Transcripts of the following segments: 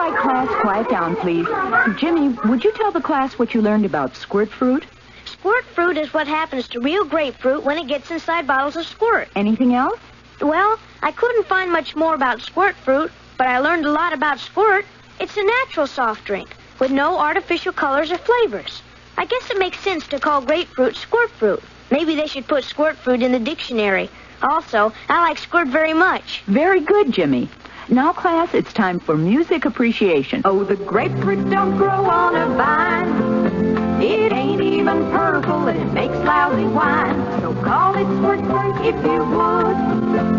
right, class, quiet down, please. Jimmy, would you tell the class what you learned about squirt fruit? Squirt fruit is what happens to real grapefruit when it gets inside bottles of squirt. Anything else? Well, I couldn't find much more about squirt fruit, but I learned a lot about squirt. It's a natural soft drink with no artificial colors or flavors. I guess it makes sense to call grapefruit squirt fruit. Maybe they should put squirt fruit in the dictionary. Also, I like squirt very much. Very good, Jimmy. Now, class, it's time for music appreciation. Oh, the grapefruit don't grow on a vine. It ain't even purple, and it makes lousy wine. So call it squirt fruit if you would.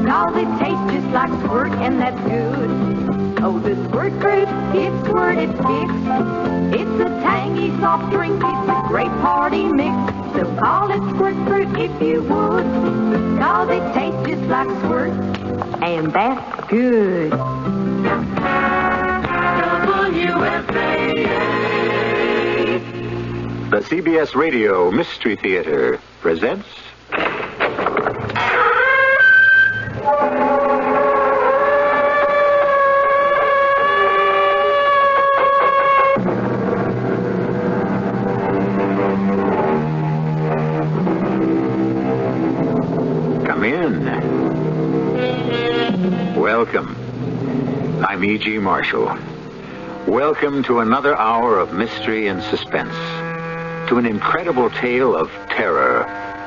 Cause it tastes just like squirt, and that's good. Oh, the squirt fruit, it's squirted fix. It's a tangy soft drink, it's a great party mix. So call it squirt fruit if you would. Cause it tastes just like squirt, and that's good. The CBS Radio Mystery Theater presents... Come in. Welcome. I'm E.G. Marshall. Welcome to another hour of mystery and suspense. To an incredible tale of terror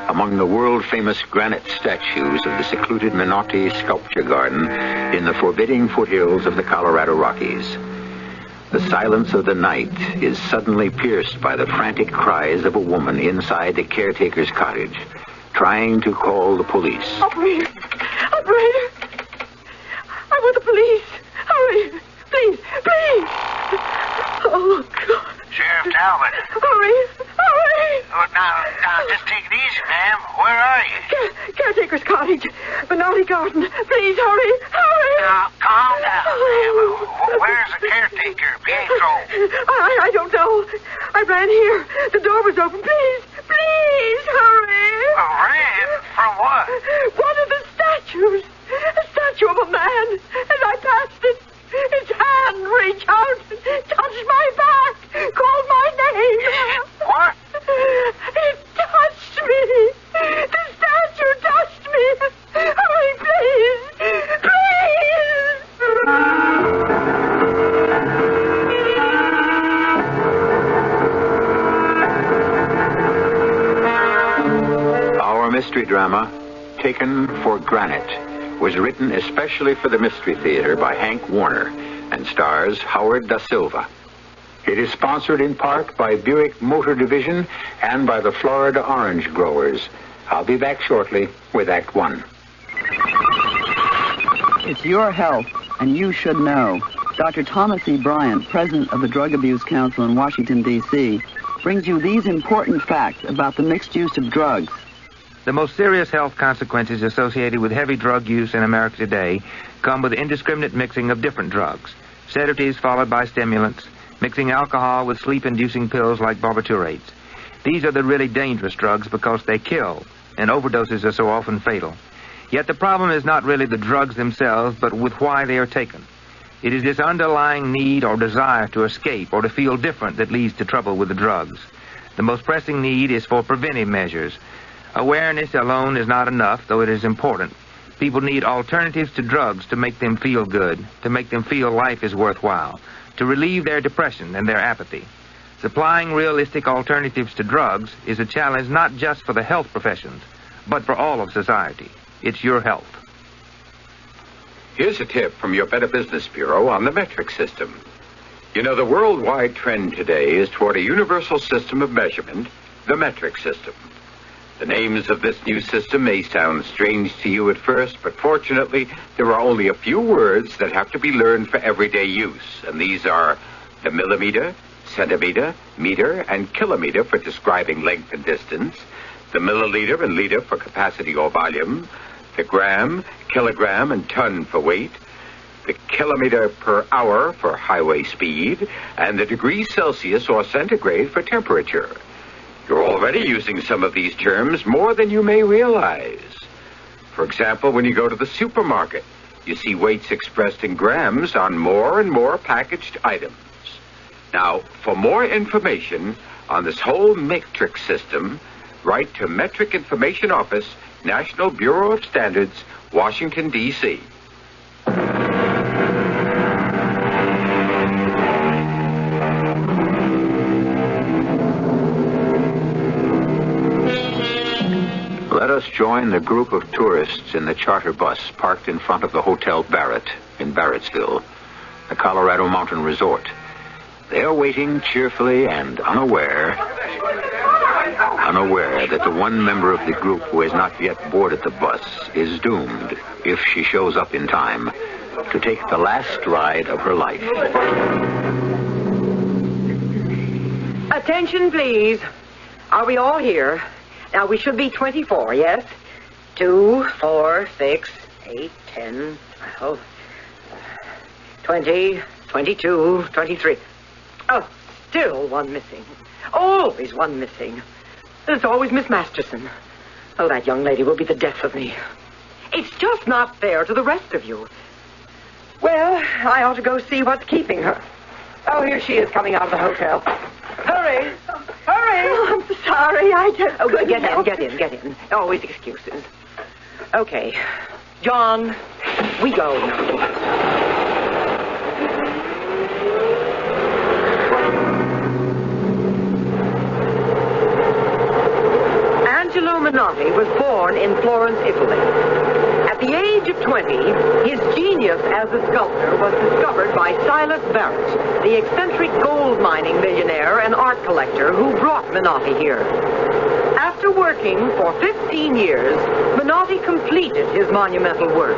among the world-famous granite statues of the secluded Menotti Sculpture Garden in the forbidding foothills of the Colorado Rockies. The silence of the night is suddenly pierced by the frantic cries of a woman inside the caretaker's cottage, trying to call the police. Operator! Operator! I want the police! Hurry! Please! Please! Oh, God. Sheriff Talbot. Hurry! Hurry! Oh, now, just take it easy, ma'am. Where are you? Caretaker's cottage. Menotti Garden. Please, hurry! Hurry! Now, calm down, ma'am. Where's the caretaker, Pietro? I don't know. I ran here. The door was open. Please! Please, hurry! Ran? From what? One of the statues. A statue of a man. As I passed it, its hand reached out, touched my back, called my name. What? It touched me. The statue touched me. Hurry, please. Please. Our mystery drama, Taken for Granite, was written especially for the Mystery Theater by Hank Warner and stars Howard Da Silva. It is sponsored in part by Buick Motor Division and by the Florida Orange Growers. I'll be back shortly with Act One. It's your health, and you should know. Dr. Thomas E. Bryant, president of the Drug Abuse Council in Washington, D.C., brings you these important facts about the mixed use of drugs. The most serious health consequences associated with heavy drug use in America today come with indiscriminate mixing of different drugs, sedatives followed by stimulants, mixing alcohol with sleep-inducing pills like barbiturates. These are the really dangerous drugs because they kill, and overdoses are so often fatal. Yet the problem is not really the drugs themselves, but with why they are taken. It is this underlying need or desire to escape or to feel different that leads to trouble with the drugs. The most pressing need is for preventive measures. Awareness alone is not enough, though it is important. People need alternatives to drugs to make them feel good, to make them feel life is worthwhile, to relieve their depression and their apathy. Supplying realistic alternatives to drugs is a challenge not just for the health professions, but for all of society. It's your health. Here's a tip from your Better Business Bureau on the metric system. You know, the worldwide trend today is toward a universal system of measurement, the metric system. The names of this new system may sound strange to you at first, but fortunately, there are only a few words that have to be learned for everyday use, and these are the millimeter, centimeter, meter, and kilometer for describing length and distance, the milliliter and liter for capacity or volume, the gram, kilogram, and ton for weight, the kilometer per hour for highway speed, and the degrees Celsius or centigrade for temperature. You're already using some of these terms more than you may realize. For example, when you go to the supermarket, You see weights expressed in grams on more and more packaged items. Now, for more information on this whole metric system, write to Metric Information Office, National Bureau of Standards, Washington, D.C. Let us join the group of tourists in the charter bus parked in front of the Hotel Barrett in Barrettsville, the Colorado Mountain Resort. They are waiting cheerfully and unaware that the one member of the group who has not yet boarded the bus is doomed, if she shows up in time, to take the last ride of her life. Attention, please. Are we all here? Now, we should be 24, yes? 2, 4, 6, 8, 10, 12, 20, 22, 23. Oh, still one missing. Always one missing. There's always Miss Masterson. Oh, that young lady will be the death of me. It's just not fair to the rest of you. Well, I ought to go see what's keeping her. Oh, here she is coming out of the hotel. Hurry! Hurry! Oh, I'm sorry. I just... Oh, get in. Always excuses. Okay. John, we go now. Angelo Menotti was born in Florence, Italy. At the age of 20, his genius as a sculptor was discovered by Silas Barrett, the eccentric gold mining millionaire and art collector who brought Menotti here. After working for 15 years, Menotti completed his monumental work.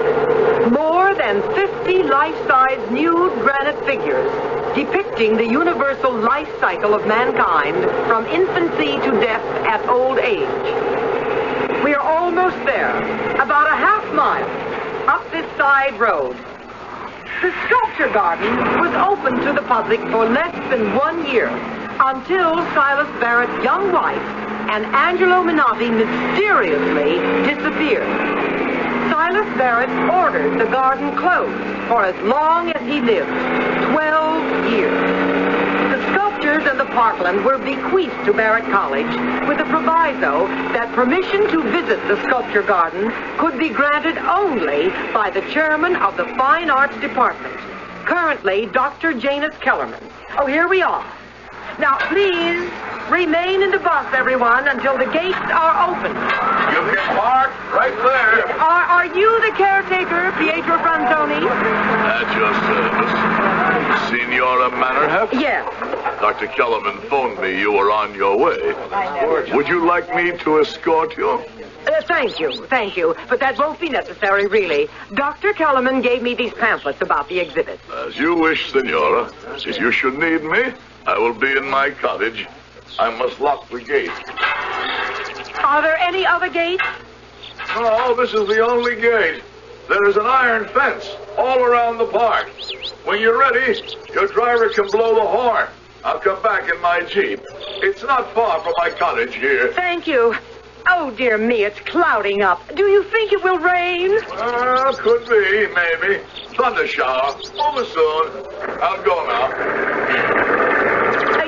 More than 50 life-size nude granite figures depicting the universal life cycle of mankind from infancy to death at old age. We are almost there, about a half mile up this side road. The sculpture garden was open to the public for less than 1 year, until Silas Barrett's young wife and Angelo Menotti mysteriously disappeared. Silas Barrett ordered the garden closed for as long as he lived, 12 years. The sculptures and the parkland were bequeathed to Barrett College with a proviso that permission to visit the sculpture garden could be granted only by the chairman of the Fine Arts Department, currently Dr. Janus Kellerman. Oh, here we are. Now, please remain in the bus, everyone, until the gates are open. You can park right there. Are you the caretaker, Pietro Franzoni? At your service. Signora Mannerheft? Yes. Dr. Kellerman phoned me you were on your way. Would you like me to escort you? Thank you. But that won't be necessary, really. Dr. Kellerman gave me these pamphlets about the exhibit. As you wish, Signora. If you should need me, I will be in my cottage. I must lock the gate. Are there any other gates? No, this is the only gate. There is an iron fence all around the park. When you're ready, your driver can blow the horn. I'll come back in my Jeep. It's not far from my cottage here. Thank you. Oh, dear me, it's clouding up. Do you think it will rain? Could be, maybe. Thunder shower. Over soon. I'll go now.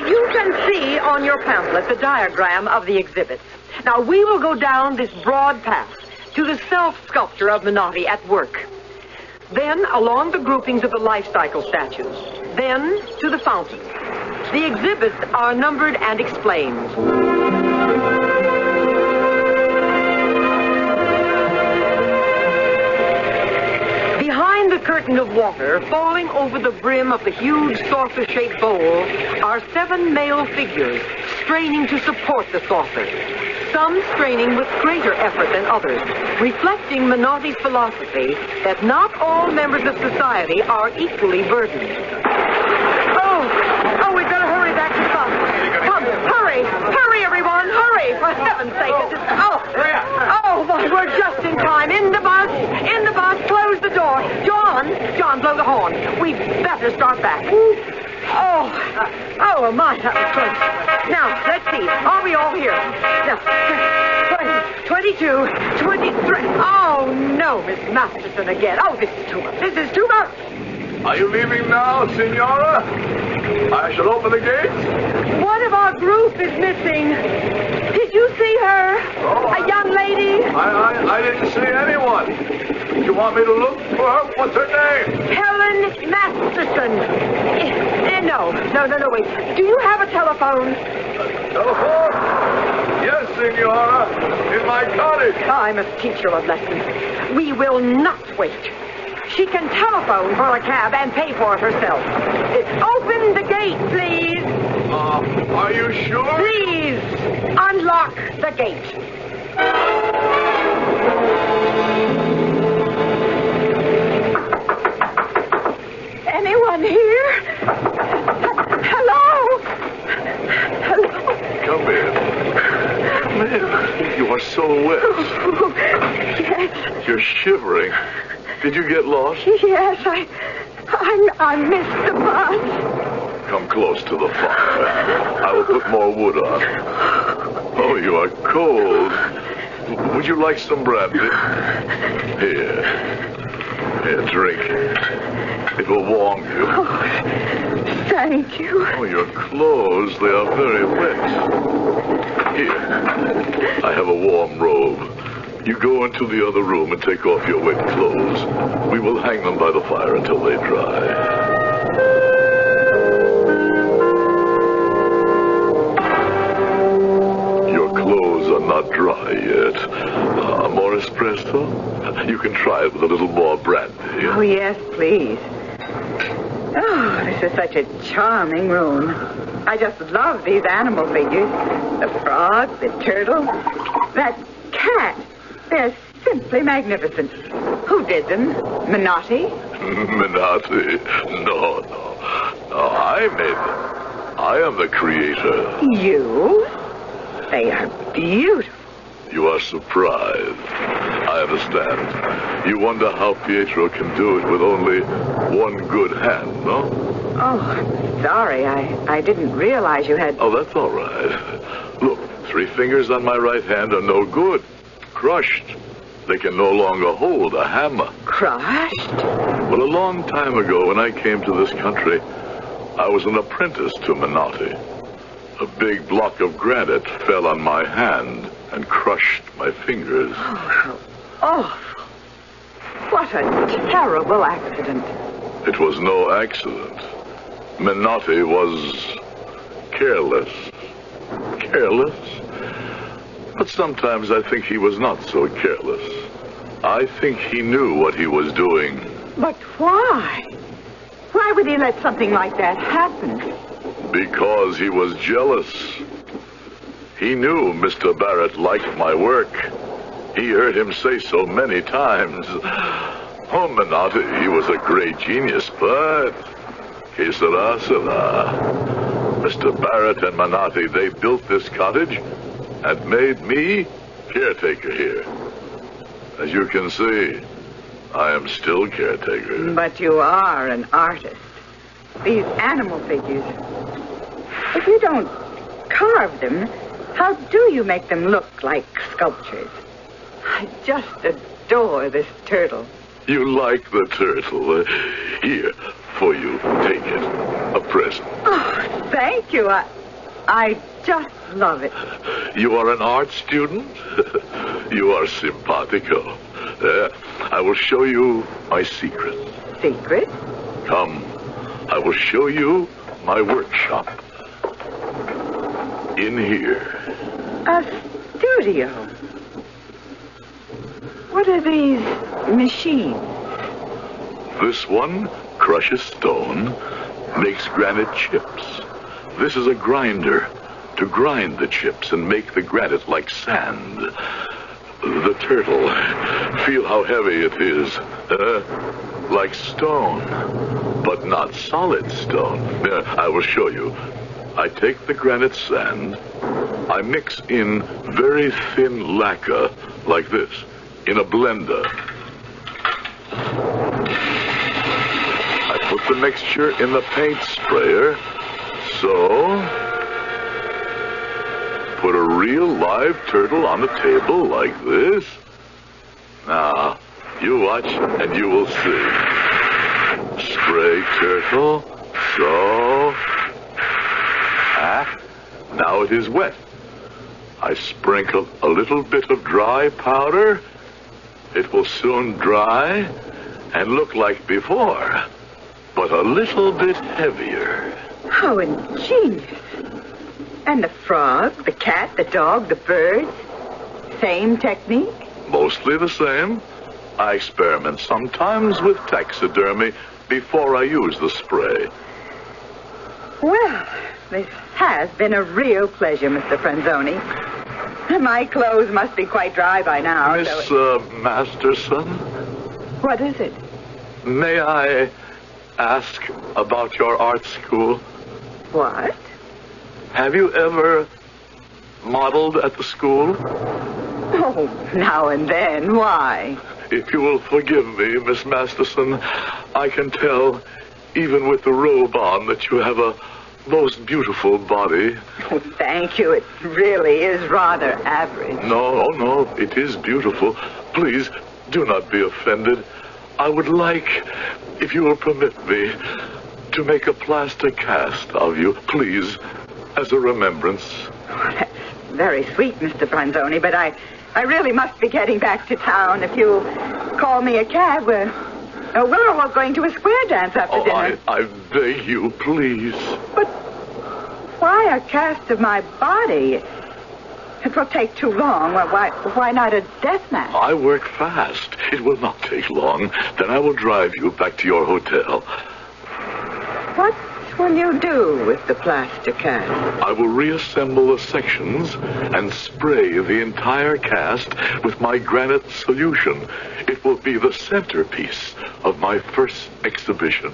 You can see on your pamphlet the diagram of the exhibits. Now, we will go down this broad path to the self-sculpture of Menotti at work. Then along the groupings of the life cycle statues. Then to the fountain. The exhibits are numbered and explained. Behind the curtain of water, falling over the brim of the huge saucer-shaped bowl, are 7 male figures straining to support the saucer. Some straining with greater effort than others, reflecting Menotti's philosophy that not all members of society are equally burdened. Oh, we'd better hurry back to the bus. Come, hurry, everyone, hurry, for heaven's sake. We're just in time. In the bus, close the door. John, blow the horn. We'd better start back. Oh, my, that was close. Now, let's see. Are we all here? Now, 20, 22, 23. Oh, no, Miss Masterson again. Oh, this is too much. This is too much. Are you leaving now, Senora? I shall open the gates. One of our group is missing. Did you see her? Oh, a young lady? I didn't see anyone. You want me to look for her? What's her name? Helen Masterson. No, wait. Do you have a telephone? Telephone? Yes, Senora. In my cottage. I must teach her a lesson. We will not wait. She can telephone for a cab and pay for it herself. Open the gate, please. Are you sure? Please, unlock the gate. Anyone here? Hello? Come in. You are so wet. Yes. You're shivering. Did you get lost? Yes, I missed the bus. Come close to the fire. I will put more wood on. Oh, you are cold. Would you like some brandy? Here, drink it. It will warm you. Oh, thank you. Oh, your clothes, they are very wet. Here, I have a warm robe. You go into the other room and take off your wet clothes. We will hang them by the fire until they dry. Your clothes are not dry yet. More espresso? You can try it with a little more brandy. Oh, yes, please. Oh, this is such a charming room. I just love these animal figures. The frog, the turtle, that cat. They're simply magnificent. Who did them? Menotti? Menotti? No. I made them. I am the creator. You? They are beautiful. You are surprised. I understand. You wonder how Pietro can do it with only one good hand, no? Oh, I'm sorry. I didn't realize you had... Oh, that's all right. Look, 3 fingers on my right hand are no good. Crushed. They can no longer hold a hammer. Crushed? Well, a long time ago when I came to this country, I was an apprentice to Menotti. A big block of granite fell on my hand and crushed my fingers. Oh, how awful. What a terrible accident. It was no accident. Menotti was careless. Careless? But sometimes I think he was not so careless. I think he knew what he was doing. But why? Why would he let something like that happen? Because he was jealous. He knew Mr. Barrett liked my work. He heard him say so many times. Oh, Menotti, he was a great genius, but... Que sera, sera. Mr. Barrett and Menotti, they built this cottage and made me caretaker here. As you can see, I am still caretaker. But you are an artist. These animal figures. If you don't carve them, how do you make them look like sculptures? I just adore this turtle. You like the turtle? Here, for you. Take it. A present. Oh, thank you. I just love it. You are an art student? You are simpatico. I will show you my secret. Secret? Come, I will show you my workshop. In here. A studio. What are these machines? This one crushes stone, makes granite chips. This is a grinder to grind the chips and make the granite like sand. The turtle, feel how heavy it is. Like stone, but not solid stone. I will show you. I take the granite sand, I mix in very thin lacquer, like this, in a blender. I put the mixture in the paint sprayer, so... put a real live turtle on the table like this. Now, you watch and you will see. Spray turtle. So. Now it is wet. I sprinkle a little bit of dry powder. It will soon dry and look like before, but a little bit heavier. How ingenious. And the frog, the cat, the dog, the birds, same technique? Mostly the same. I experiment sometimes with taxidermy before I use the spray. Well, this has been a real pleasure, Mr. Franzoni. My clothes must be quite dry by now. Miss Masterson? What is it? May I ask about your art school? What? Have you ever modeled at the school? Oh, now and then. Why? If you will forgive me, Miss Masterson, I can tell, even with the robe on, that you have a most beautiful body. Oh, thank you. It really is rather average. No, it is beautiful. Please, do not be offended. I would like, if you will permit me, to make a plaster cast of you, please, as a remembrance. Oh, that's very sweet, Mr. Franzoni, but I really must be getting back to town. If you call me a cab, we're all going to a square dance after dinner. I beg you, please. But why a cast of my body? It will take too long. Why not a death match? I work fast. It will not take long. Then I will drive you back to your hotel. What will you do with the plaster cast? I will reassemble the sections and spray the entire cast with my granite solution. It will be the centerpiece of my first exhibition.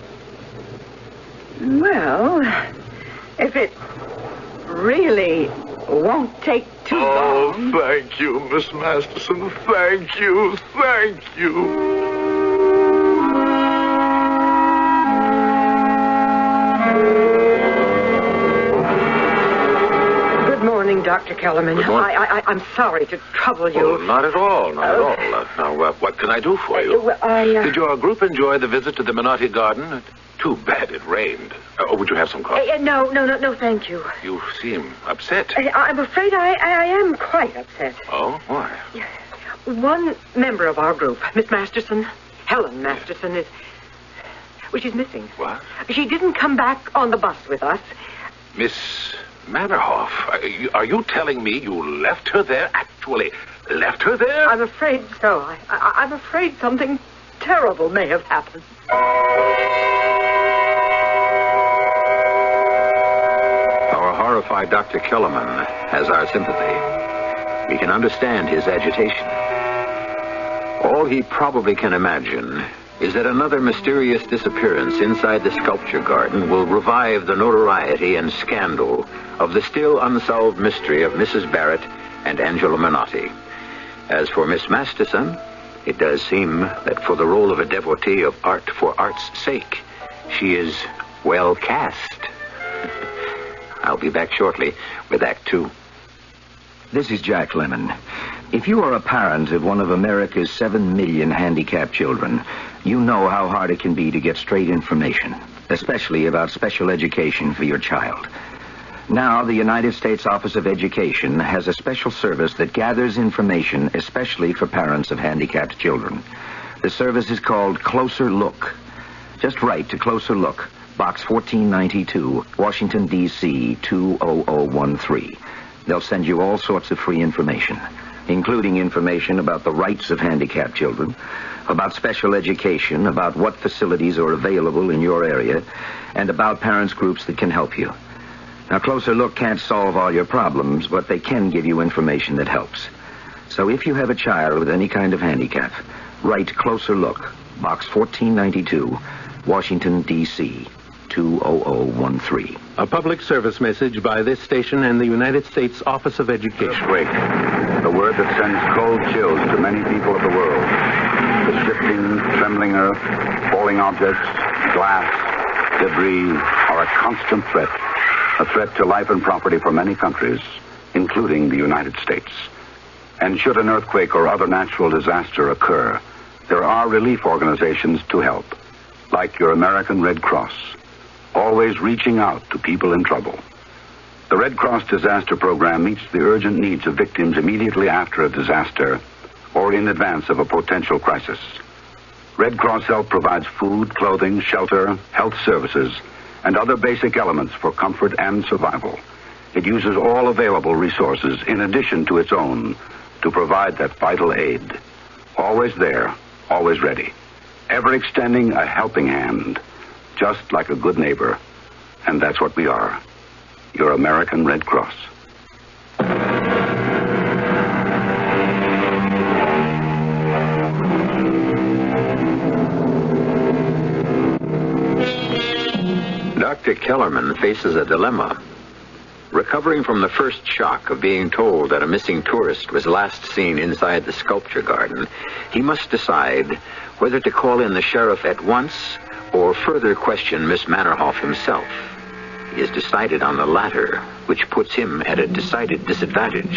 Well, if it really won't take too long... Oh, thank you, Miss Masterson. Thank you. Good morning, Dr. Kellerman. Good morning. I'm sorry to trouble you. Oh, not at all. Now, what can I do for you? Did your group enjoy the visit to the Minotti Garden? Too bad it rained. Would you have some coffee? No, thank you. You seem upset. I'm afraid I am quite upset. Oh, why? One member of our group, Miss Masterson, Helen Masterson, she's missing. What? She didn't come back on the bus with us. Miss Mannerhoff, are you telling me you left her there? Actually, left her there? I'm afraid so. I'm afraid something terrible may have happened. Our horrified Dr. Kellerman has our sympathy. We can understand his agitation. All he probably can imagine is that another mysterious disappearance inside the sculpture garden will revive the notoriety and scandal of the still unsolved mystery of Mrs. Barrett and Angela Minotti. As for Miss Masterson, it does seem that for the role of a devotee of art for art's sake, she is well cast. I'll be back shortly with Act 2. This is Jack Lemmon. If you are a parent of one of America's 7 million handicapped children, you know how hard it can be to get straight information, especially about special education for your child. Now, the United States Office of Education has a special service that gathers information especially for parents of handicapped children. The service is called Closer Look. Just write to Closer Look, Box 1492, Washington, D.C. 20013. They'll send you all sorts of free information, including information about the rights of handicapped children, about special education, about what facilities are available in your area, and about parents' groups that can help you. Now, Closer Look can't solve all your problems, but they can give you information that helps. So if you have a child with any kind of handicap, write Closer Look, Box 1492, Washington, D.C. 20013. A public service message by this station and the United States Office of Education. Earthquake, the word that sends cold chills to many people of the world. The shifting, trembling earth, falling objects, glass, debris are a constant threat. A threat to life and property for many countries. including the United States. And should an earthquake or other natural disaster occur, there are relief organizations to help, like your American Red Cross, always reaching out to people in trouble. The Red Cross Disaster Program meets the urgent needs of victims immediately after a disaster or in advance of a potential crisis. Red Cross Help provides food, clothing, shelter, health services, and other basic elements for comfort and survival. It uses all available resources in addition to its own to provide that vital aid. Always there, always ready. Ever extending a helping hand, just like a good neighbor. And that's what we are. Your American Red Cross. Dr. Kellerman faces a dilemma. Recovering from the first shock of being told that a missing tourist was last seen inside the sculpture garden, he must decide whether to call in the sheriff at once or further question Miss Mannerhoff himself. He has decided on the latter, which puts him at a decided disadvantage.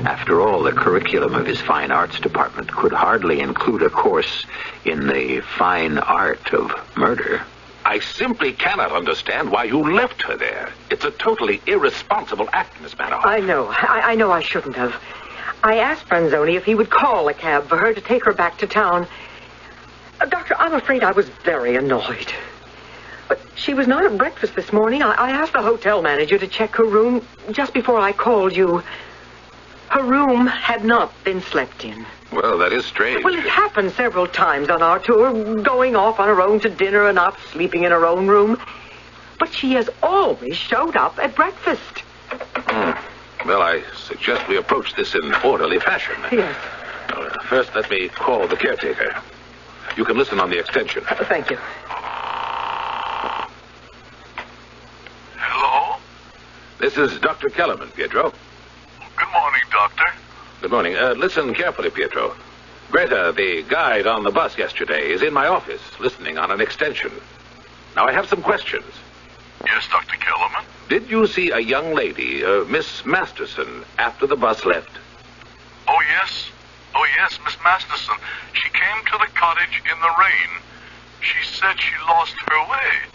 After all, the curriculum of his fine arts department could hardly include a course in the fine art of murder. I simply cannot understand why you left her there. It's a totally irresponsible act, Miss Mannerhoff. I know I shouldn't have. I asked Franzoni if he would call a cab for her to take her back to town. Doctor, I'm afraid I was very annoyed. But she was not at breakfast this morning. I asked the hotel manager to check her room just before I called you. Her room had not been slept in. Well, that is strange. Well, it happened several times on our tour, going off on her own to dinner and not sleeping in her own room. But she has always showed up at breakfast. Well, I suggest we approach this in orderly fashion. Yes. First, let me call the caretaker. You can listen on the extension. Thank you. Hello? This is Dr. Kellerman, Pietro. Good morning, Doctor. Good morning. Listen carefully, Pietro. Greta, the guide on the bus yesterday, is in my office, listening on an extension. Now, I have some questions. Yes, Dr. Kellerman? Did you see a young lady, Miss Masterson, after the bus left? Oh, yes. Oh, yes, Miss Masterson. She came to the cottage in the rain. She said she lost her way.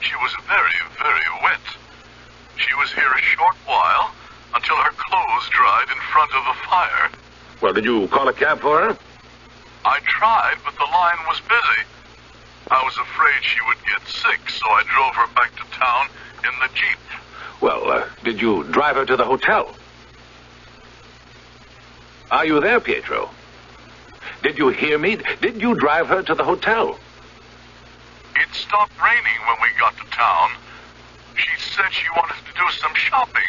She was very, very wet. She was here a short while until her clothes dried in front of the fire. Well, did you call a cab for her? I tried, but the line was busy. I was afraid she would get sick, so I drove her back to town in the Jeep. Well, did you drive her to the hotel? Are you there, Pietro? Did you hear me? Did you drive her to the hotel? It stopped raining when we got to town. She said she wanted to do some shopping.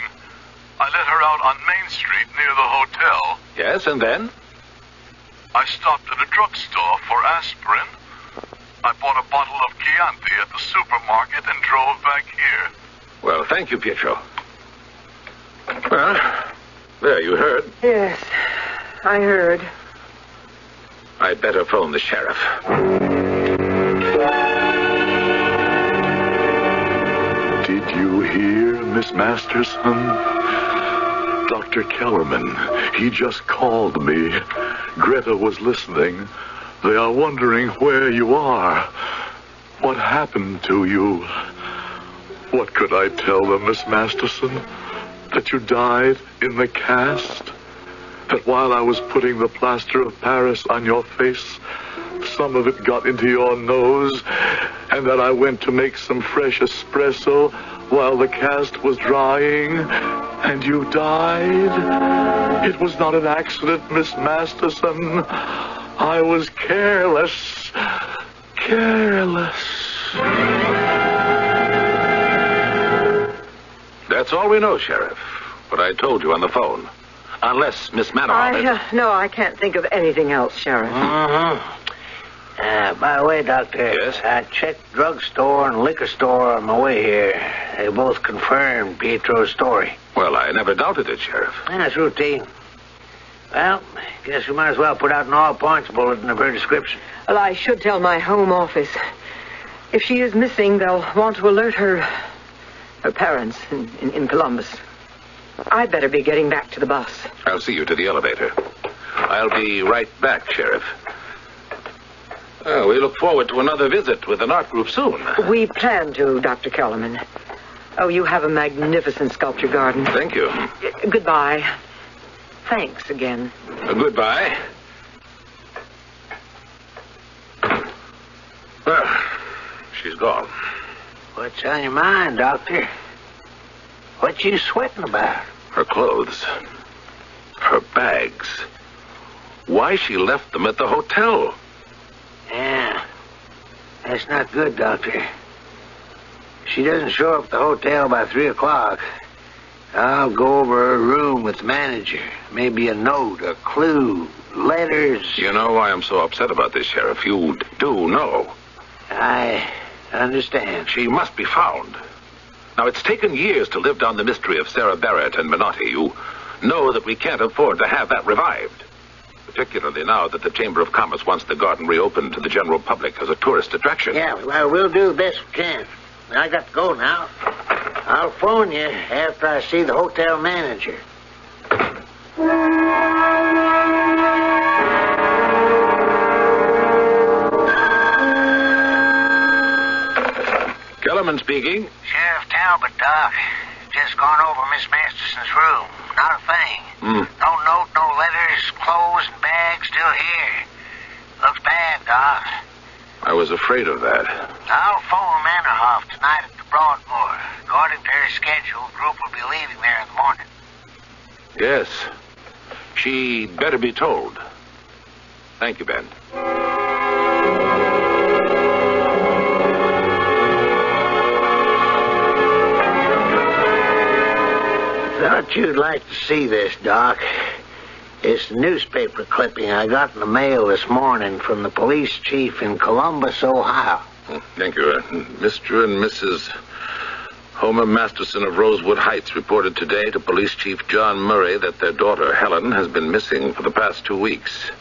I let her out on Main Street near the hotel. Yes, and then? I stopped at a drugstore for aspirin. I bought a bottle of Chianti at the supermarket and drove back here. Well, thank you, Pietro. Well, there, you heard. Yes, I heard. I'd better phone the sheriff. Did you hear, Miss Masterson? Dr. Kellerman, he just called me. Greta was listening. They are wondering where you are. What happened to you? What could I tell them, Miss Masterson? That you died in the cast? That while I was putting the plaster of Paris on your face, some of it got into your nose, and that I went to make some fresh espresso while the cast was drying, and you died? It was not an accident, Miss Masterson. I was careless. Careless. That's all we know, Sheriff. What I told you on the phone. Unless Miss Mannerhoff... No, I can't think of anything else, Sheriff. By the way, Doctor, yes? I checked drugstore and liquor store on my way here. They both confirmed Pietro's story. Well, I never doubted it, Sheriff. That's routine. Well, guess we might as well put out an all-points bulletin of her description. Well, I should tell my home office. If she is missing, they'll want to alert her parents in Columbus. I'd better be getting back to the bus. I'll see you to the elevator. I'll be right back, Sheriff. Well, we look forward to another visit with an art group soon. We plan to, Dr. Kellerman. Oh, you have a magnificent sculpture garden. Thank you. Goodbye. Thanks again. Goodbye. Well, she's gone. What's on your mind, Doctor? What you sweating about? Her clothes. Her bags. Why she left them at the hotel. Yeah. That's not good, Doctor. She doesn't show up at the hotel by 3 o'clock. I'll go over her room with the manager. Maybe a note, a clue, letters. You know why I'm so upset about this, Sheriff. You do know. I understand. She must be found. Now, it's taken years to live down the mystery of Sarah Barrett and Menotti. You know that we can't afford to have that revived. Particularly now that the Chamber of Commerce wants the garden reopened to the general public as a tourist attraction. Yeah, well, we'll do the best we can. I got to go now. I'll phone you after I see the hotel manager. Kellerman speaking. Sheriff Talbot, Doc. Just gone over Miss Masterson's room. Not a thing. No note, no letters, clothes and bags still here. Looks bad, Doc. I was afraid of that. I'll phone Mannerhoff tonight at the Broadmoor. According to her schedule, the group will be leaving there in the morning. Yes. She'd better be told. Thank you, Ben. Thought you'd like to see this, Doc. It's a newspaper clipping I got in the mail this morning from the police chief in Columbus, Ohio. Thank you. Mr. and Mrs. Homer Masterson of Rosewood Heights reported today to Police Chief John Murray that their daughter, Helen, has been missing for the past 2 weeks.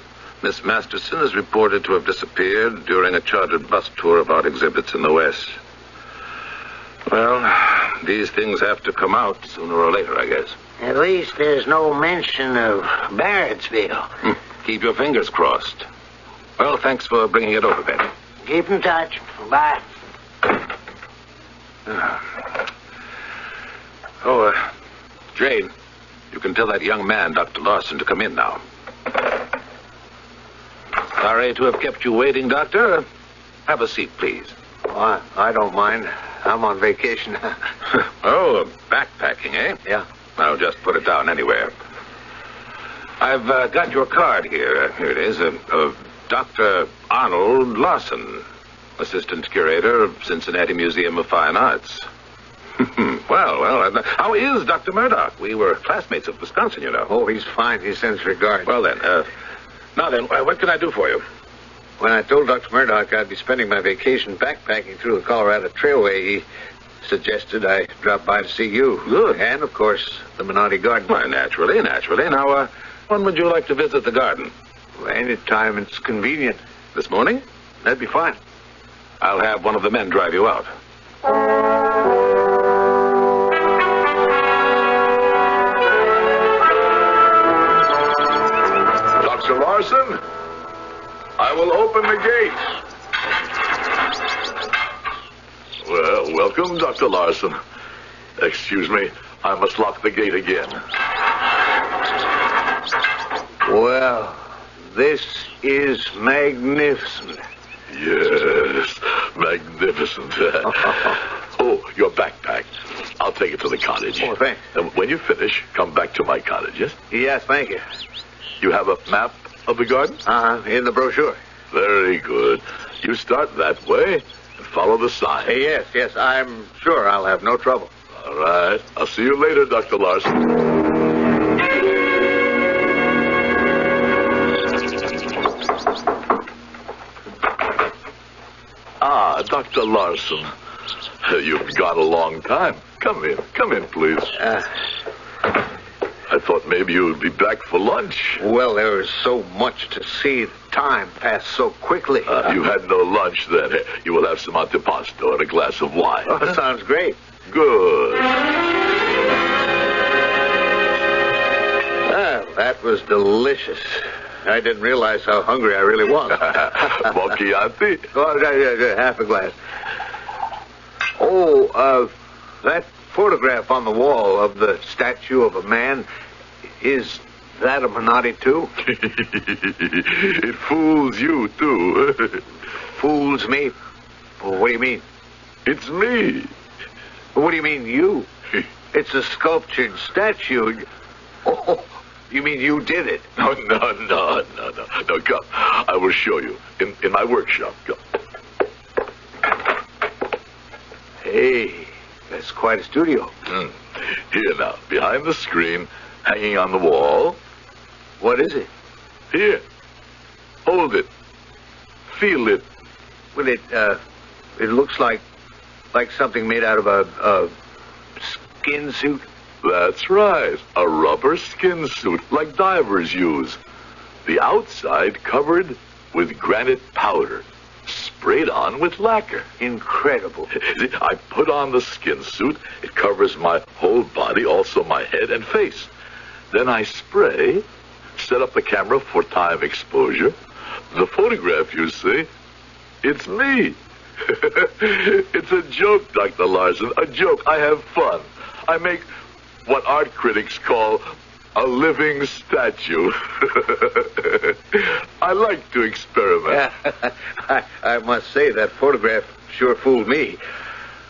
Miss Masterson is reported to have disappeared during a chartered bus tour of art exhibits in the West. Well, these things have to come out sooner or later, I guess. At least there's no mention of Barrettsville. Keep your fingers crossed. Well, thanks for bringing it over, Ben. Keep in touch. Bye. Jane, you can tell that young man, Dr. Larson, to come in now. Sorry to have kept you waiting, Doctor. Have a seat, please. Oh, I don't mind. I'm on vacation. Oh, backpacking, eh? Yeah. I'll just put it down anywhere. I've got your card here. Here it is. Dr. Arnold Larson, Assistant Curator of Cincinnati Museum of Fine Arts. Well, how is Dr. Murdoch? We were classmates at Wisconsin, you know. Oh, he's fine. He sends regards. Well, then, what can I do for you? When I told Dr. Murdoch I'd be spending my vacation backpacking through the Colorado Trailway, he suggested I drop by to see you. Good. And, of course, the Menotti Garden. Well, naturally. Now, when would you like to visit the garden? Well, any time it's convenient. This morning? That'd be fine. I'll have one of the men drive you out. Dr. Larson, I will open the gate. Well, welcome, Dr. Larson. Excuse me, I must lock the gate again. Well, this is magnificent. Yes, magnificent. Oh, your backpack. I'll take it to the cottage. Oh, thanks. And when you finish, come back to my cottage, yes? Yes, thank you. You have a map of the garden? In the brochure. Very good. You start that way and follow the sign. Yes, I'm sure I'll have no trouble. All right. I'll see you later, Dr. Larson. Dr. Larson. You've gone a long time. Come in, please. I thought maybe you would be back for lunch. Well, there was so much to see. The time passed so quickly. You had no lunch then. You will have some antipasto and a glass of wine. Oh, sounds great. Good. That was delicious. I didn't realize how hungry I really was. Chianti? Oh, half a glass. Oh, that photograph on the wall of the statue of a man, is that a Menotti, too? It fools you, too. Fools me? Well, what do you mean? It's me. What do you mean, you? It's a sculptured statue. Oh, you mean you did it? No. No, come. I will show you. In my workshop. Come. Hey, that's quite a studio. Here now, behind the screen, hanging on the wall. What is it? Here. Hold it. Feel it. Well, it looks like something made out of a skin suit. That's right. A rubber skin suit, like divers use. The outside covered with granite powder, sprayed on with lacquer. Incredible. I put on the skin suit. It covers my whole body, also my head and face. Then I spray, set up the camera for time exposure. The photograph, you see, it's me. It's a joke, Dr. Larson, a joke. I have fun. I make what art critics call a living statue. I like to experiment. I must say that photograph sure fooled me.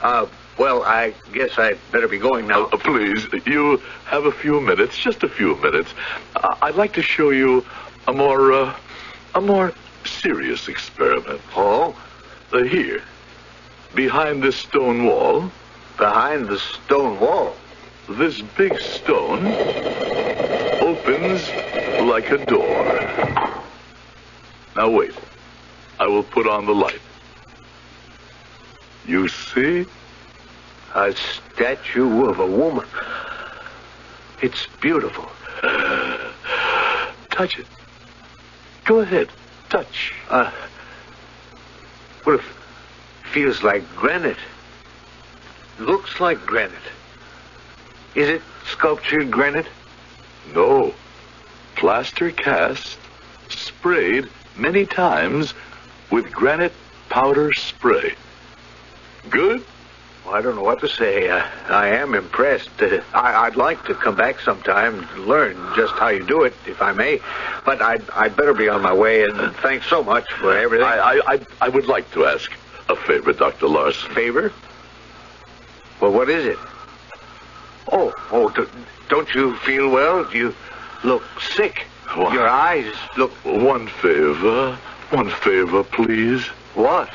Well, I guess I'd better be going now. Please, you have a few minutes, just a few minutes. I'd like to show you a more serious experiment. Oh? Here, behind this stone wall. Behind the stone wall? This big stone opens like a door. Now wait. I will put on the light. You see? A statue of a woman. It's beautiful. Touch it. Go ahead. Touch. Well, it feels like granite. Looks like granite. Is it sculptured granite? No. Plaster cast, sprayed many times with granite powder spray. Good? Well, I don't know what to say. I am impressed. I'd like to come back sometime to learn just how you do it, if I may. But I'd better be on my way, and thanks so much for everything. I would like to ask a favor, Dr. Larson. Favor? Well, what is it? Oh, don't you feel well? You look sick. What? Your eyes look... One favor, please. What?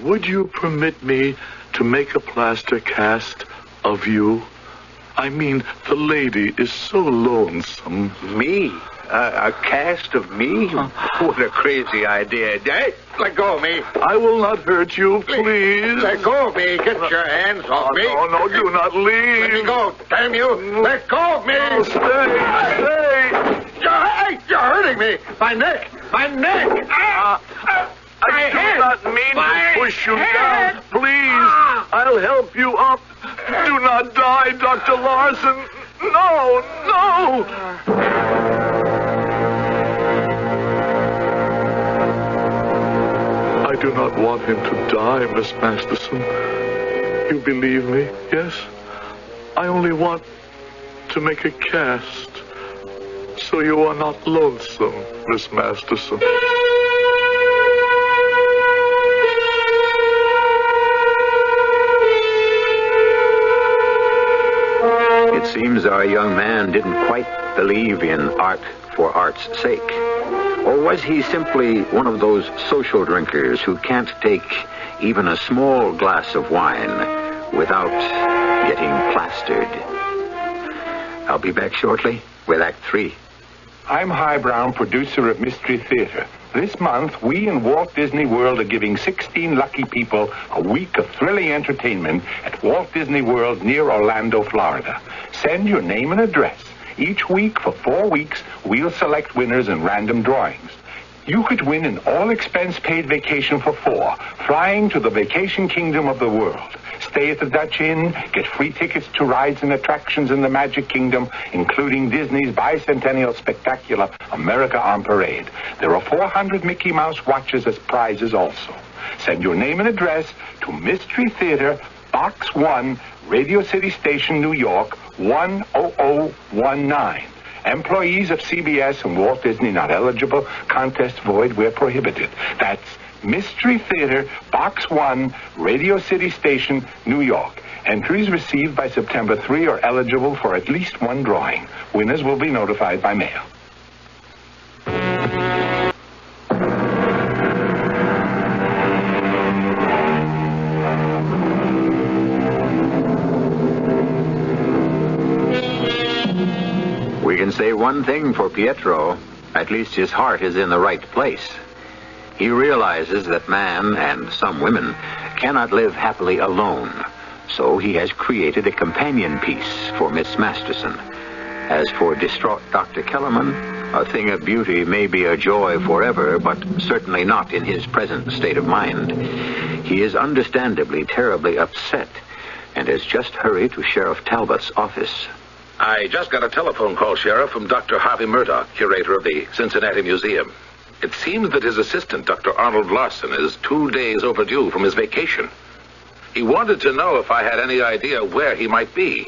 Would you permit me to make a plaster cast of you? I mean, the lady is so lonesome. Me? A cast of me? What a crazy idea. Hey, let go of me. I will not hurt you, please. Let go of me. Get your hands off me. No, do not leave. Let me go, damn you. Let go of me. Oh, stay. You're hurting me. My neck. I do not mean to push you down. Please, I'll help you up. Do not die, Dr. Larson. No. I do not want him to die, Miss Masterson. You believe me, yes? I only want to make a cast so you are not lonesome, Miss Masterson. It seems our young man didn't quite believe in art for art's sake. Or was he simply one of those social drinkers who can't take even a small glass of wine without getting plastered? I'll be back shortly with Act 3. I'm Himan Brown, producer of Mystery Theater. This month, we in Walt Disney World are giving 16 lucky people a week of thrilling entertainment at Walt Disney World near Orlando, Florida. Send your name and address. Each week for 4 weeks, we'll select winners in random drawings. You could win an all-expense-paid vacation for 4, flying to the vacation kingdom of the world. Stay at the Dutch Inn, get free tickets to rides and attractions in the Magic Kingdom, including Disney's bicentennial spectacular America on Parade. There are 400 Mickey Mouse watches as prizes also. Send your name and address to Mystery Theater, Box 1, Radio City Station, New York, 10019. Employees of CBS and Walt Disney not eligible. Contest void where prohibited. That's Mystery Theater, Box 1, Radio City Station, New York. Entries received by September 3 are eligible for at least one drawing. Winners will be notified by mail. We can say one thing for Pietro. At least his heart is in the right place. He realizes that man, and some women, cannot live happily alone. So he has created a companion piece for Miss Masterson. As for distraught Dr. Kellerman, a thing of beauty may be a joy forever, but certainly not in his present state of mind. He is understandably terribly upset and has just hurried to Sheriff Talbot's office. I just got a telephone call, Sheriff, from Dr. Harvey Murdoch, curator of the Cincinnati Museum. It seems that his assistant, Dr. Arnold Larson, is 2 days overdue from his vacation. He wanted to know if I had any idea where he might be.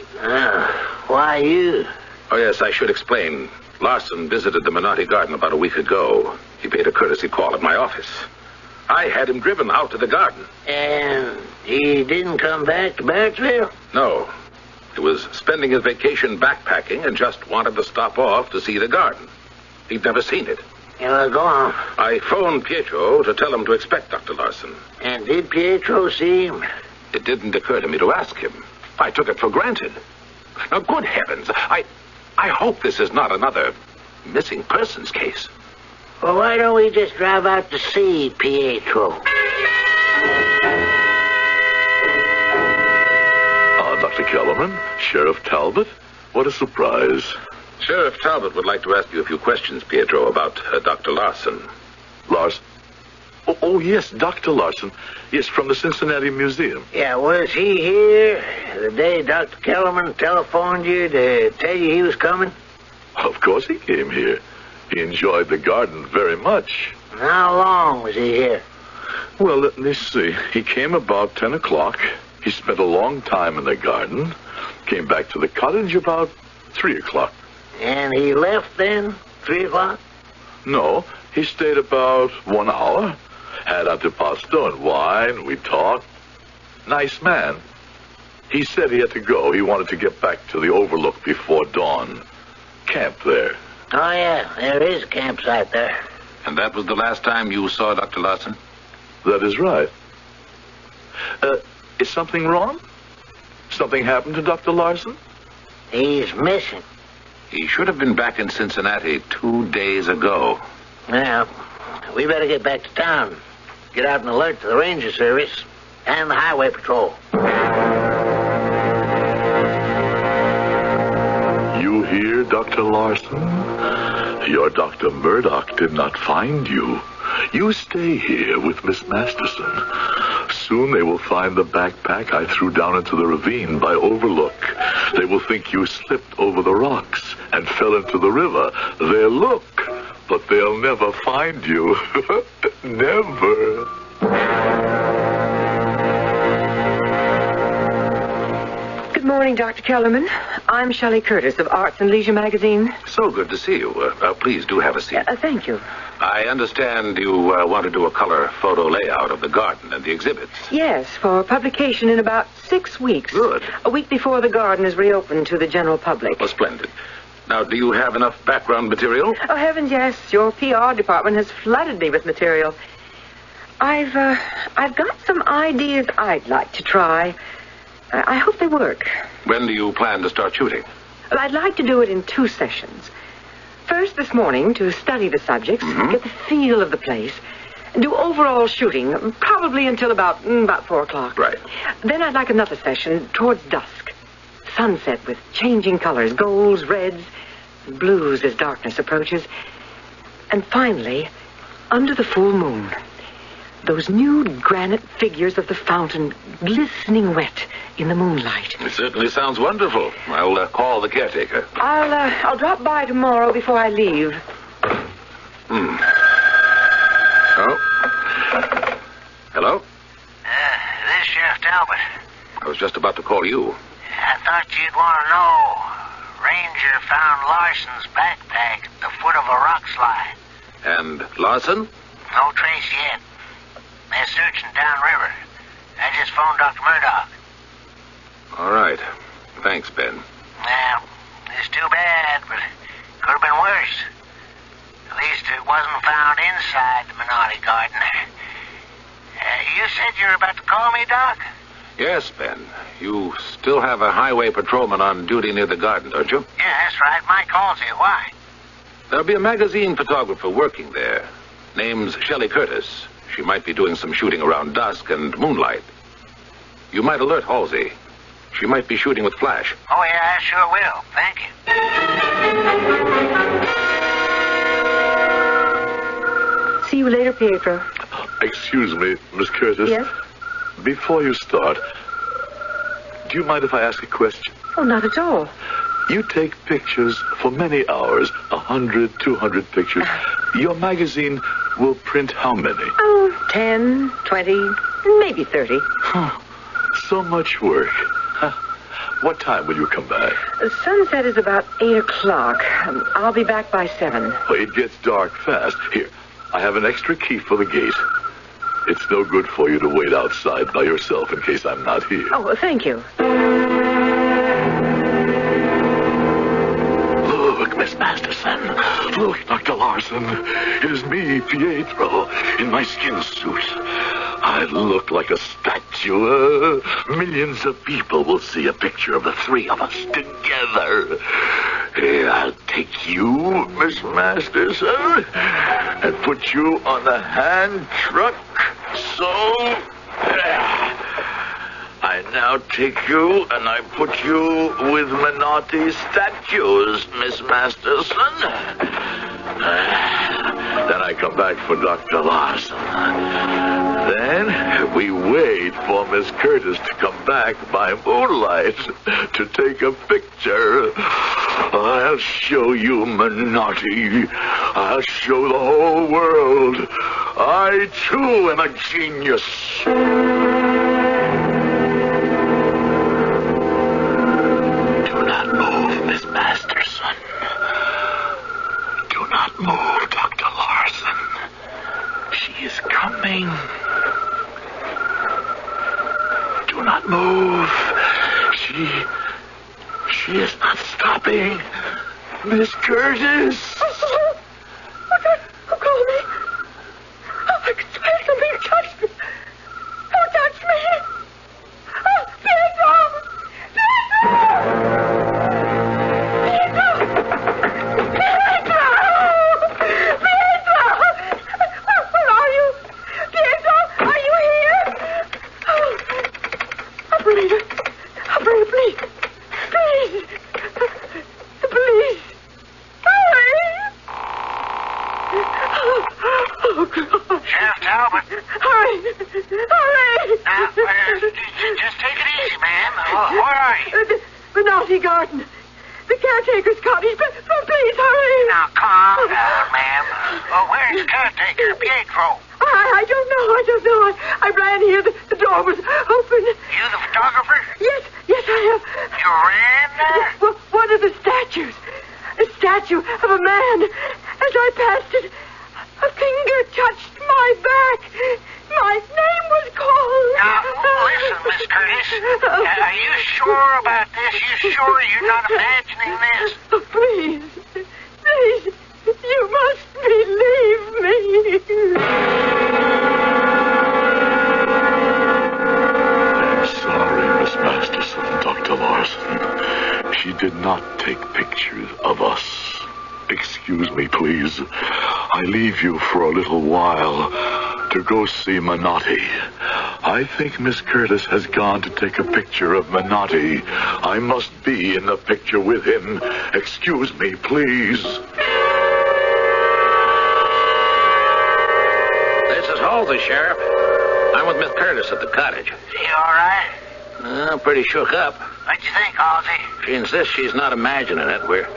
Why you? Oh, yes, I should explain. Larson visited the Menotti Garden about a week ago. He paid a courtesy call at my office. I had him driven out to the garden. And he didn't come back to Barrettsville? No. He was spending his vacation backpacking and just wanted to stop off to see the garden. He'd never seen it. Yeah, go on. I phoned Pietro to tell him to expect Dr. Larson. And did Pietro see him? It didn't occur to me to ask him. I took it for granted. Now, good heavens, I hope this is not another missing persons case. Well, why don't we just drive out to see Pietro? Dr. Kellerman, Sheriff Talbot, what a surprise. Sheriff Talbot would like to ask you a few questions, Pietro, about Dr. Larson. Larson? Oh, yes, Dr. Larson. Yes, from the Cincinnati Museum. Yeah, was he here the day Dr. Kellerman telephoned you to tell you he was coming? Of course he came here. He enjoyed the garden very much. How long was he here? Well, let me see. He came about 10 o'clock. He spent a long time in the garden. Came back to the cottage about 3 o'clock. And he left then? 3 o'clock? No, he stayed about 1 hour. Had antipasto and wine. We talked. Nice man. He said he had to go. He wanted to get back to the overlook before dawn. Camp there. Oh, yeah, there is a campsite there. And that was the last time you saw Dr. Larson? That is right. Is something wrong? Something happened to Dr. Larson? He's missing. He should have been back in Cincinnati 2 days ago. Well, we better get back to town. Get out and alert to the Ranger Service and the Highway Patrol. You hear, Dr. Larson? Your Dr. Murdoch did not find you. You stay here with Miss Masterson. Soon they will find the backpack I threw down into the ravine by Overlook. They will think you slipped over the rocks and fell into the river. They'll look, but they'll never find you. Never. Good morning, Dr. Kellerman. I'm Shelley Curtis of Arts and Leisure magazine. So good to see you. Please do have a seat. Thank you. I understand you want to do a color photo layout of the garden and the exhibits. Yes, for publication in about 6 weeks. Good. A week before the garden is reopened to the general public. Oh, splendid. Now, do you have enough background material? Oh, heavens, yes. Your PR department has flooded me with material. I've got some ideas I'd like to try. I hope they work. When do you plan to start shooting? Well, I'd like to do it in 2 sessions. First this morning to study the subjects, get the feel of the place, and do overall shooting, probably until about 4 o'clock. Right. Then I'd like another session towards dusk. Sunset with changing colors, golds, reds, and blues as darkness approaches. And finally, under the full moon. those nude granite figures of the fountain glistening wet in the moonlight. It certainly sounds wonderful. I'll call the caretaker. I'll drop by tomorrow before I leave. Oh. Hello? This is Sheriff Talbot. I was just about to call you. I thought you'd want to know. Ranger found Larson's backpack at the foot of a rock slide. And Larson? No trace yet. They're searching downriver. I just phoned Dr. Murdoch. All right. Thanks, Ben. Well, it's too bad, but it could have been worse. At least it wasn't found inside the Minotti garden. You said you were about to call me, Doc? Yes, Ben. You still have a highway patrolman on duty near the garden, don't you? Yeah, that's right. Mike calls you. Why? There'll be a magazine photographer working there. Name's Shelley Curtis. She might be doing some shooting around dusk and moonlight. You might alert Halsey. She might be shooting with flash. Oh, yeah, I sure will. Thank you. See you later, Pietro. Excuse me, Miss Curtis. Yes? Before you start, do you mind if I ask a question? Oh, not at all. You take pictures for many hours, 100, 200 pictures. Your magazine will print how many? Oh, 10, 20, maybe 30. So much work. What time will you come back? Sunset is about 8 o'clock. I'll be back by 7. Oh, it gets dark fast. Here, I have an extra key for the gate. It's no good for you to wait outside by yourself in case I'm not here. Oh, thank you. Look, Miss Masterson. Look, Dr. Larson. It is me, Pietro, in my skin suit. I look like a statue. Millions of people will see a picture of the three of us together. Here, I'll take you, Miss Masterson, and put you on the hand truck. So, I now take you and I put you with Minotti statues, Miss Masterson. Then I come back for Dr. Larson. Then we wait for Miss Curtis to come back by moonlight to take a picture. I'll show you Minotti. I'll show the whole world. I, too, am a genius. Do not move, Miss Masterson. Do not move, Dr. Larson. She is coming. Do not move. She is not stopping. Miss Curtis. Who called me? Oh, I could swear somebody touched me. Who touched me? Oh, Pietro! Pietro! Pietro! Pietro! Where are you? Pietro, are you here? Oh, operator, please. Please. The police. Hurry! Oh, God. Sheriff Talbot. Hurry! Now, just take it easy, ma'am. Where are you? The Minotti garden. The caretaker's cottage. Please, hurry. Now, calm down, ma'am. Where's caretaker Pietro? I don't know. I ran here. The door was open. You the photographer? Yes, I am. You ran there? One of the statues. A statue of a man. As I passed it, a finger touched my back. My name was called. Now, listen, Miss Curtis. Are you sure about this? You sure you're not imagining this? Oh, please, you must believe me. I'm sorry, Miss Masterson, Dr. Larson. She did not take pictures of us. Excuse me, please. I leave you for a little while to go see Minotti. I think Miss Curtis has gone to take a picture of Minotti. I must be in the picture with him. Excuse me, please. This is Halsey, Sheriff. I'm with Miss Curtis at the cottage. You all right? I'm pretty shook up. What'd you think, Halsey? She insists she's not imagining it. We're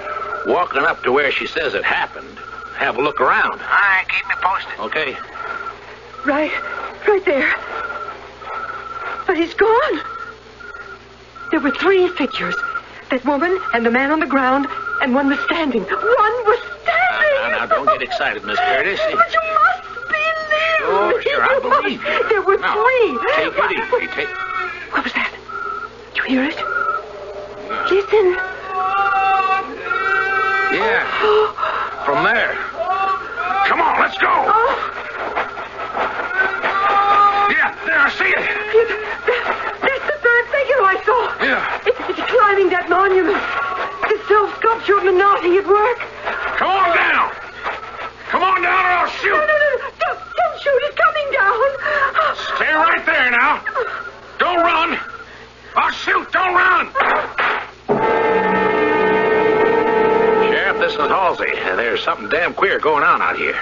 walking up to where she says it happened. Have a look around. All right, keep me posted. Okay. Right there. But he's gone. There were 3 figures. That woman and the man on the ground, and one was standing. One was standing! Now, don't get excited, Miss Curtis. But you must believe Sure, I believe you. There were Now, 3. Take it easy. What was that? You hear it? Listen. Yeah. From there. Come on, let's go. Yeah, there, I see it. That's the 3rd figure I saw. Yeah. It's climbing that monument. The self-sculptured Menotti at work. Come on down. Come on down or I'll shoot. No. Don't shoot. It's coming down. Stay right there now. Don't run. I'll shoot. Don't run. Sheriff, this is Halsey. There's something damn queer going on out here.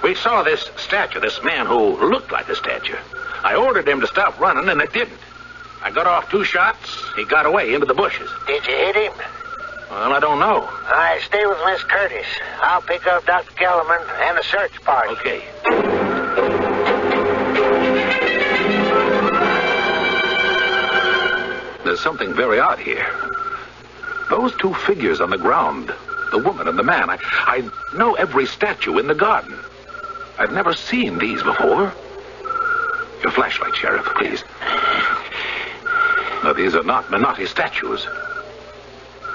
We saw this statue, this man who looked like a statue. I ordered him to stop running, and it didn't. I got off 2 shots. He got away into the bushes. Did you hit him? Well, I don't know. All right, stay with Miss Curtis. I'll pick up Dr. Kellerman and the search party. Okay. There's something very odd here. Those 2 figures on the ground, the woman and the man, I know every statue in the garden. I've never seen these before. Your flashlight, Sheriff, please. Now, these are not Menotti statues.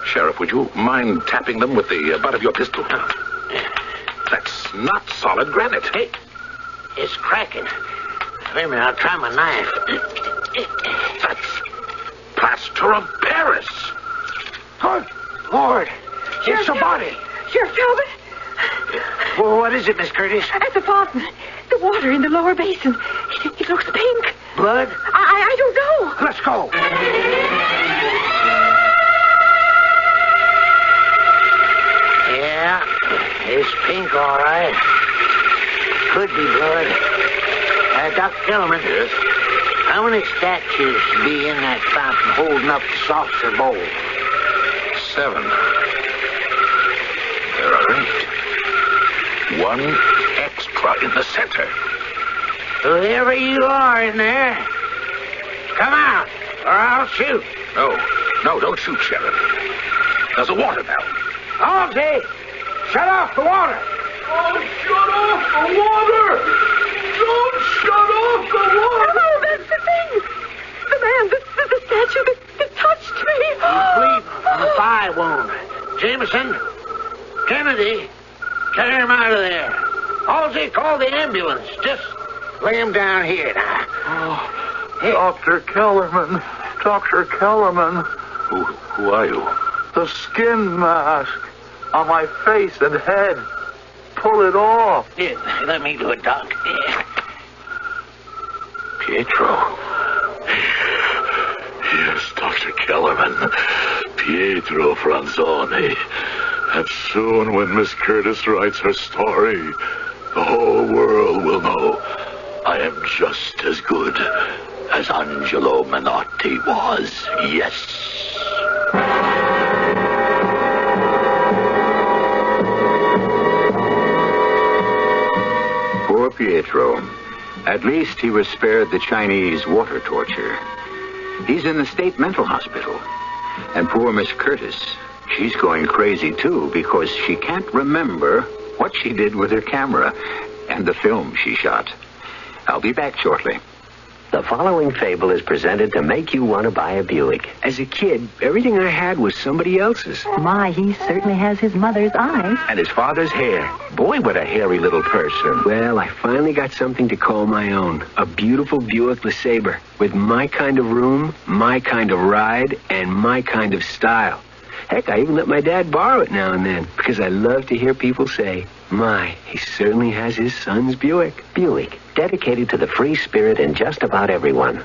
Sheriff, would you mind tapping them with the butt of your pistol? That's not solid granite. Hey, it's cracking. Wait a minute, I'll try my knife. That's plaster of Paris. Good Lord. It's a body. Sheriff Talbot. Well, what is it, Miss Curtis? At the fountain. The water in the lower basin. It looks pink. Blood? I don't know. Let's go. Yeah, it's pink, all right. Could be blood. Dr. Kellerman. Yes? How many statues be in that fountain holding up the saucer bowl? 7. There are 8. 1 extra in the center. Whoever you are in there, come out, or I'll shoot. No, don't shoot, Sheriff. There's a water valve. Halsey, shut off the water. Oh, shut off the water! Don't shut off the water! No, that's the thing. The man, the statue that touched me. He's bleeding from a thigh wound. Jameson, Kennedy, carry him out of there. Halsey, call the ambulance. Just lay him down here now. Oh, Dr. Kellerman. Dr. Kellerman. Who are you? The skin mask on my face and head. Pull it off. Yeah, let me do it, Doc. Yeah. Pietro. Yes, Dr. Kellerman. Pietro Franzoni. And soon when Miss Curtis writes her story, the whole world will know I am just as good as Angelo Menotti was. Yes. Poor Pietro. At least he was spared the Chinese water torture. He's in the state mental hospital. And poor Miss Curtis, she's going crazy too because she can't remember what she did with her camera and the film she shot. I'll be back shortly. The following fable is presented to make you want to buy a Buick. As a kid, everything I had was somebody else's. My, he certainly has his mother's eyes. And his father's hair. Boy, what a hairy little person. Well, I finally got something to call my own. A beautiful Buick LeSabre with my kind of room, my kind of ride, and my kind of style. Heck, I even let my dad borrow it now and then because I love to hear people say, my, he certainly has his son's Buick. Buick, dedicated to the free spirit in just about everyone.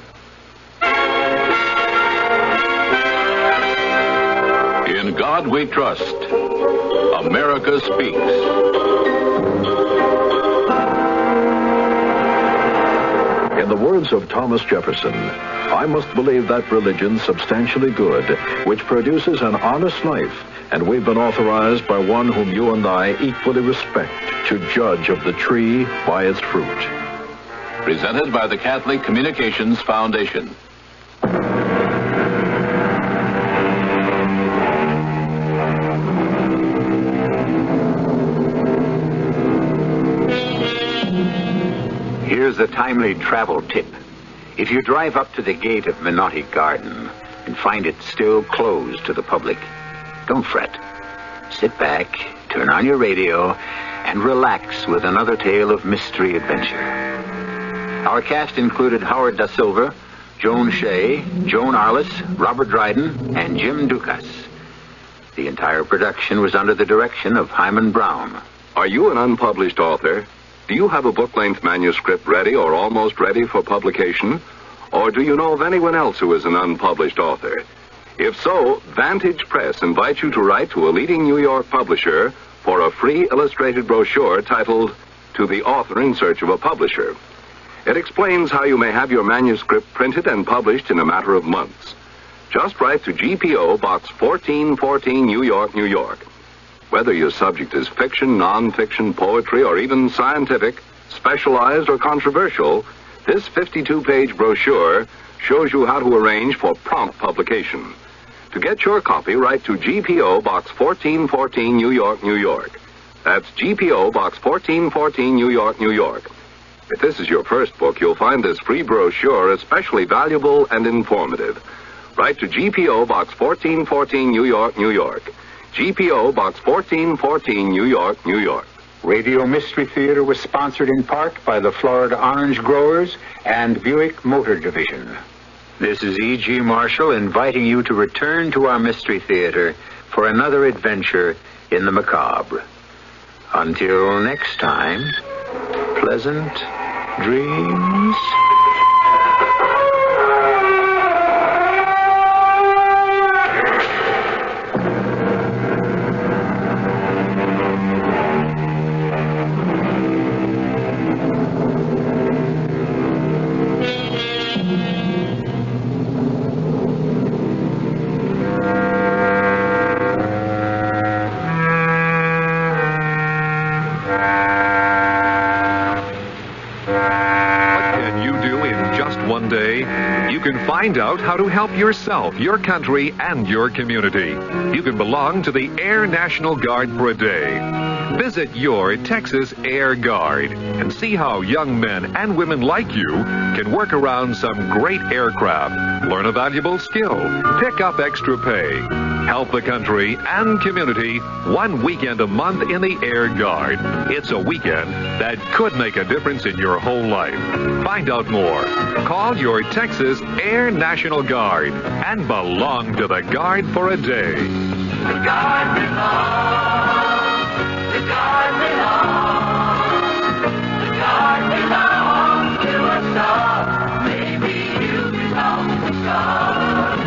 In God we trust. America speaks. In the words of Thomas Jefferson, I must believe that religion substantially good, which produces an honest life, and we've been authorized by one whom you and I equally respect to judge of the tree by its fruit. Presented by the Catholic Communications Foundation. Here's a timely travel tip. If you drive up to the gate of Menotti Garden and find it still closed to the public, don't fret. Sit back, turn on your radio, and relax with another tale of mystery adventure. Our cast included Howard Da Silva, Joan Shea, Joan Arliss, Robert Dryden, and Jim Dukas. The entire production was under the direction of Himan Brown. Are you an unpublished author? Do you have a book-length manuscript ready or almost ready for publication? Or do you know of anyone else who is an unpublished author? If so, Vantage Press invites you to write to a leading New York publisher for a free illustrated brochure titled, To the Author in Search of a Publisher. It explains how you may have your manuscript printed and published in a matter of months. Just write to GPO Box 1414, New York, New York. Whether your subject is fiction, non-fiction, poetry, or even scientific, specialized, or controversial, this 52-page brochure shows you how to arrange for prompt publication. To get your copy, write to GPO Box 1414, New York, New York. That's GPO Box 1414, New York, New York. If this is your first book, you'll find this free brochure especially valuable and informative. Write to GPO Box 1414, New York, New York. GPO Box 1414, New York, New York. Radio Mystery Theater was sponsored in part by the Florida Orange Growers and Buick Motor Division. This is E.G. Marshall inviting you to return to our Mystery Theater for another adventure in the macabre. Until next time, pleasant dreams. Find out how to help yourself, your country, and your community. You can belong to the Air National Guard for a day. Visit your Texas Air Guard and see how young men and women like you can work around some great aircraft, learn a valuable skill, pick up extra pay, help the country and community 1 weekend a month in the Air Guard. It's a weekend that could make a difference in your whole life. Find out more. Call your Texas Air National Guard and belong to the Guard for a day. The Guard belongs. The Guard belongs. The Guard belongs to us all. Maybe you belong to the Guard.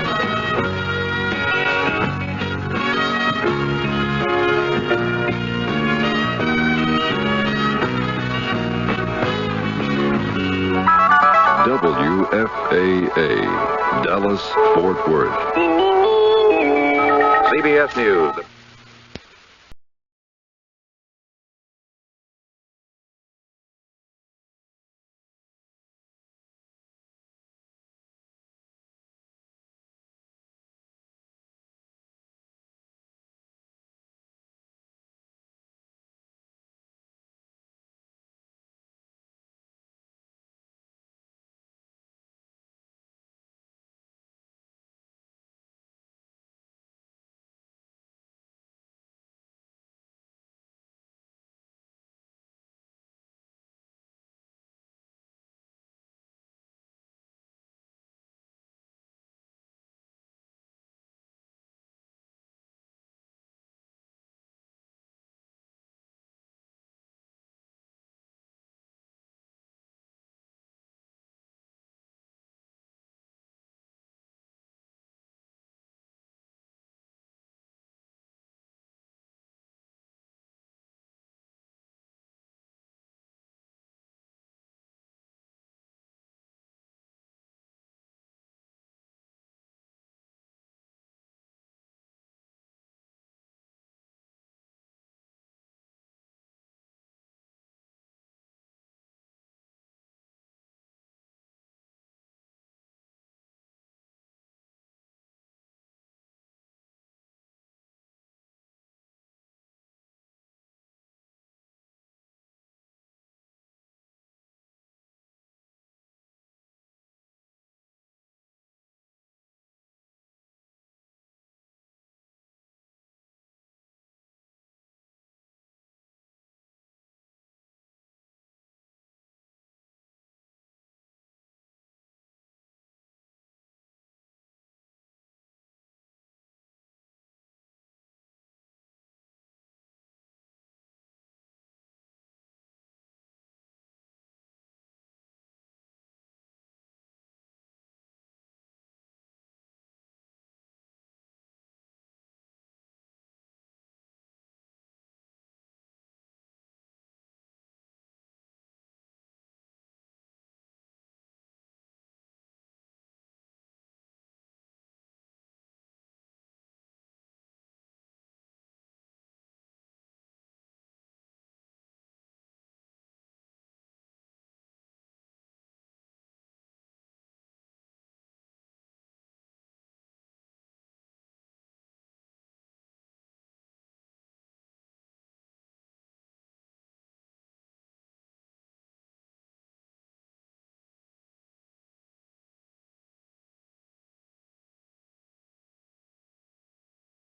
WFAA, Dallas, Fort Worth. CBS News.